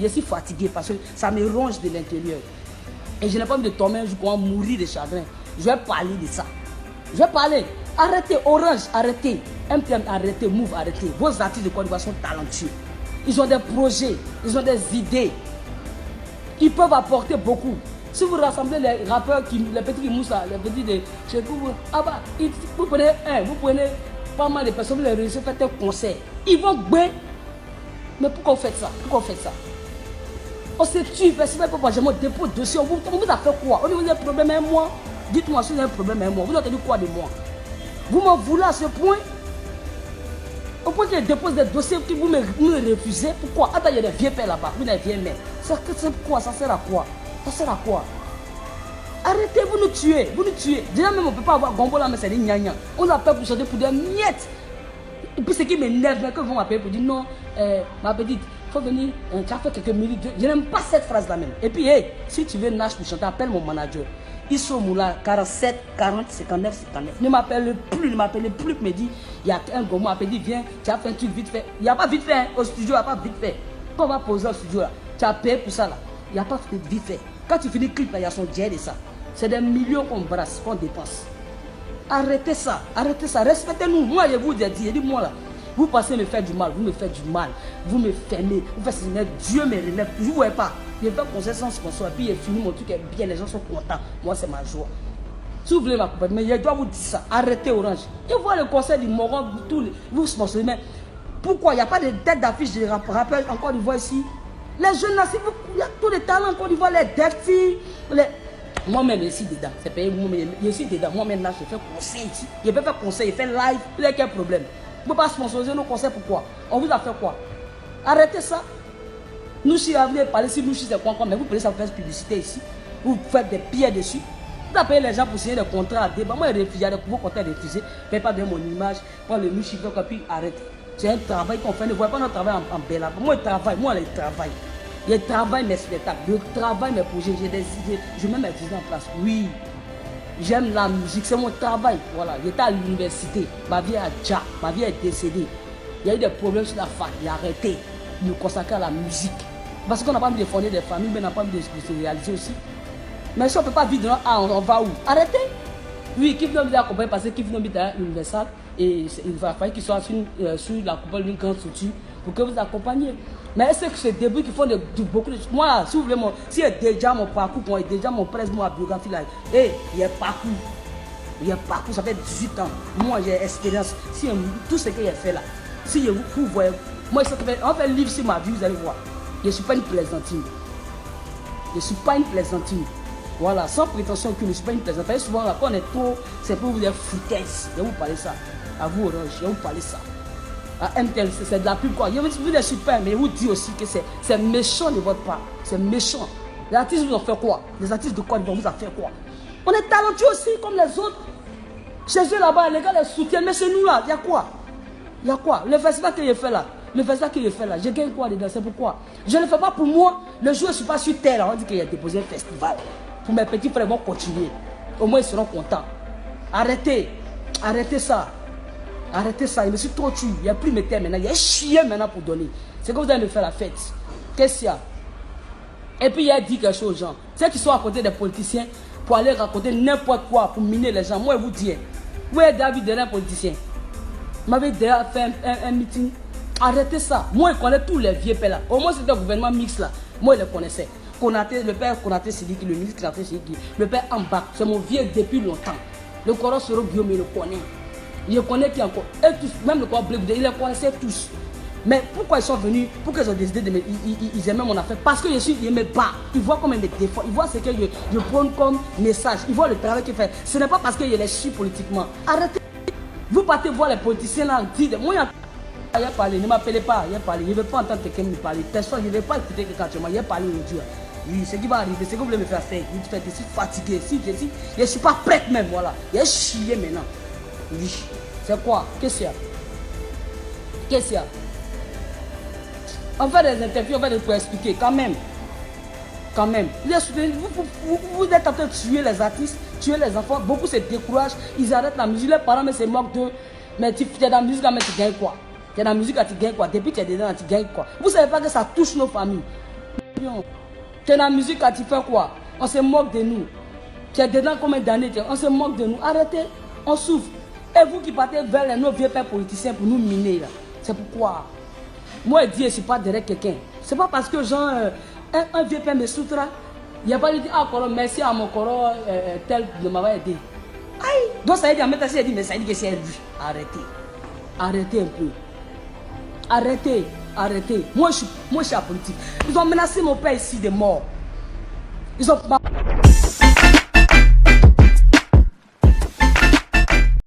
je suis fatigué parce que ça me ronge de l'intérieur. Et je n'ai pas envie de tomber un jour qu'on va mourir de chagrin. Je vais parler de ça. Je vais parler. Arrêtez Orange, arrêtez. MTN, arrêtez. Move, arrêtez. Vos artistes de Côte d'Ivoire sont talentueux. Ils ont des projets, ils ont des idées. Ils peuvent apporter beaucoup. Si vous rassemblez les rappeurs, les petits qui moussent là, les petits de chez vous, vous prenez pas mal de personnes, vous les réussissez, faites un concert. Ils vont gagner. Mais pourquoi vous faites ça? Pourquoi vous faites ça? On se tue, festival, pourquoi j'ai mon dépôt de dossier. On vous a fait quoi? On dit vous avez un problème avec moi. Dites-moi si vous avez un problème avec moi. Vous avez dit quoi de moi? Vous m'en voulez à ce point? Au point qu'il dépose des dossiers que vous me refusez. Pourquoi? Attends, il y a des vieux pères là-bas. Vous n'avez vieux mères. C'est quoi? Ça sert à quoi? Ça sert à quoi? Arrêtez, vous nous tuez. Vous nous tuez. Déjà même on ne peut pas avoir Gombo là, mais c'est des gnagnans. On a peur pour chanter pour des miettes. Et puis ce qui m'énerve, quand ils vont m'appeler pour dire non, ma petite, il faut venir, tu as fait quelques minutes. Je n'aime pas cette phrase-là même. Et puis, hey, si tu veux Nash pour chanter, appelle mon manager. Ils sont moula 47, 40, 59, 59. Ne m'appelle plus, me dit, il y a un gommon appelé, dit, viens, tu as fait un truc vite fait. Il n'y a pas vite fait, hein, au studio, il n'y a pas vite fait. Quand on va poser au studio là, tu as payé pour ça là. Il n'y a pas vite fait. Quand tu finis le clip là, il y a son jet et ça. C'est des millions qu'on brasse, qu'on dépense. Arrêtez ça, respectez-nous. Moi, je vous ai dit, moi là, vous passez me faire du mal, vous me faites du mal, vous me fermez, vous faites signer, Dieu me relève. Je ne vous vois pas. Je vais conseiller sans sponsor, et puis il fini mon truc est bien, les gens sont contents. Moi, c'est ma joie. Si vous voulez m'accompagner, mais je dois vous dire ça, arrêtez Orange. Et voir le concert du Moron, vous sponsorisez, mais pourquoi il n'y a pas de tête d'affiche de rappeurs en Côte d'Ivoire ici? Les jeunes là, il y a tous les talents en Côte d'Ivoire, les Defty, les... Moi-même, je suis dedans. C'est payé. Je suis dedans. Moi-même, là, je fais conseil ici. Je peux faire conseil, je fais live. Il y a quel problème? Vous ne pouvez pas sponsoriser nos concerts. Pourquoi? On vous a fait quoi? Arrêtez ça. Nous, si vous voulez parler, si nous, si c'est quoi, mais vous prenez ça pour faire publicité ici. Vous faites des pierres dessus. Vous appelez les gens pour signer des contrats à débat. Moi, les réfugiés, vos contrats refusés. Ne faites pas de mon image. Prends le chiffre, puis arrêtez. C'est un travail qu'on fait. Ne voyez pas notre travail en bella. Moi, je travaille. Moi, je travaille. Je travaille mes spectacles, je travaille mes projets, j'ai des idées, je mets mes idées en place. Oui, j'aime la musique, c'est mon travail. Voilà, j'étais à l'université, ma vie a déjà, ma vie est décédée. Il y a eu des problèmes sur la fac, j'ai arrêté de me consacrer à la musique. Parce qu'on n'a pas envie de fonder des familles, mais on n'a pas envie de se réaliser aussi. Mais si on ne peut pas vivre dans on va où? Arrêtez. Oui, qui veut nous accompagner parce que qui veut nous mettre à l'université et il va falloir qu'il soit sur la coupole d'une grande structure pour que vous accompagniez. Mais est-ce que c'est des début qui font beaucoup de choses? Moi, si vous voulez, si il y a déjà mon parcours, il y a déjà mon presse, ma biographie là, il y a parcours. Il y a parcours, ça fait 18 ans. Moi, j'ai expérience. Si tout ce que j'ai fait là, si vous voyez, moi, on fait un livre sur ma vie, vous allez voir. Je ne suis pas une plaisantine. Je ne suis pas une plaisantine. Voilà, sans prétention que je ne suis pas une plaisantine. Souvent, là, quand on est trop, c'est pour vous dire foutaise. Je vais vous parler ça. À vous, Orange, je vais vous parler ça. À MTL, c'est de la pub quoi. Vous êtes super, mais je vous dis aussi que c'est méchant de votre part. C'est méchant. Les artistes vous ont fait quoi? Les artistes de Côte d'Ivoire vous ont fait quoi? On est talentueux aussi comme les autres. Chez eux là-bas, les gars les soutiennent. Mais chez nous là, il y a quoi? Il y a quoi? Le festival que j'ai fait là, je gagne quoi dedans? C'est pourquoi? Je ne le fais pas pour moi. Le jour où je ne suis pas sur terre, on dit qu'il y a déposé un festival. Pour mes petits frères, ils vont continuer. Au moins ils seront contents. Arrêtez. Arrêtez ça. Arrêtez ça, il me suis trop tué. Il n'y a plus mes terres maintenant. Il y a un chien maintenant pour donner. C'est que vous allez me faire la fête. Qu'est-ce qu'il y a? Et puis il a dit quelque chose aux gens. Ceux qui sont à côté des politiciens pour aller raconter n'importe quoi, pour miner les gens. Moi, je vous dis, où est David derrière un politicien? Il m'avait déjà fait un meeting. Arrêtez ça. Moi, je connais tous les vieux pères là. Au moins, c'était un gouvernement mixte là. Moi, je les connaissais. Konaté, le père Konaté Sidiki, le ministre Konaté Sidiki, le père Amba, c'est mon vieux depuis longtemps. Le Coran Soro Guillaume, il le connaît. Je connais qui encore. Et tous, même le corps Blé, ils les connaissaient tous. Mais pourquoi ils sont venus? Pourquoi ils ont décidé de me. Ils aimaient mon affaire? Parce que je ne me bats. Ils voient comme un défaut. Ils voient ce que je prends comme message. Ils voient le travail qu'il fait. Ce n'est pas parce que je les chie politiquement. Arrêtez. Vous partez voir les politiciens là. Dites, moi, il a parlé. Ne m'appelez pas. Il a parlé. Je ne veux pas entendre quelqu'un me parler. Personne. Je ne vais pas écouter quelqu'un actuellement. Il a parlé aujourd'hui. Oui, ce qui va arriver, c'est que vous voulez me faire faire. Je suis fatigué. Si je ne suis pas prête même. Voilà. Il a chié maintenant. Oui. C'est quoi? Qu'est-ce qu'il y a? Qu'est-ce qu'il y a? On fait des interviews, on fait des pour expliquer. Quand même. Quand même. Vous êtes en train de tuer les artistes, tuer les enfants. Beaucoup se découragent. Ils arrêtent la musique. Les parents mais se moquent d'eux. Mais tu es dans la musique, mais tu gagnes quoi? Tu es dans la musique, tu gagnes quoi? Depuis que tu es dedans, tu gagnes quoi? Vous ne savez pas que ça touche nos familles. Tu es dans la musique, tu fais quoi? On se moque de nous. Tu es dedans combien d'années? On se moque de nous. Arrêtez, on souffre. Et vous qui partez vers nos vieux pères politiciens pour nous miner là. C'est pourquoi. Moi, je ne suis pas derrière quelqu'un. C'est pas parce que genre, un vieux père me soutra. Il n'y a pas de dire, ah, merci à mon corps, tel de m'avoir aidé. Aïe! Donc ça veut dire, maintenant, il dit, mais ça veut dire que c'est lui. Arrêtez. Arrêtez un peu. Arrêtez. Arrêtez. Moi, je suis à politique. Ils ont menacé mon père ici de mort. Ils ont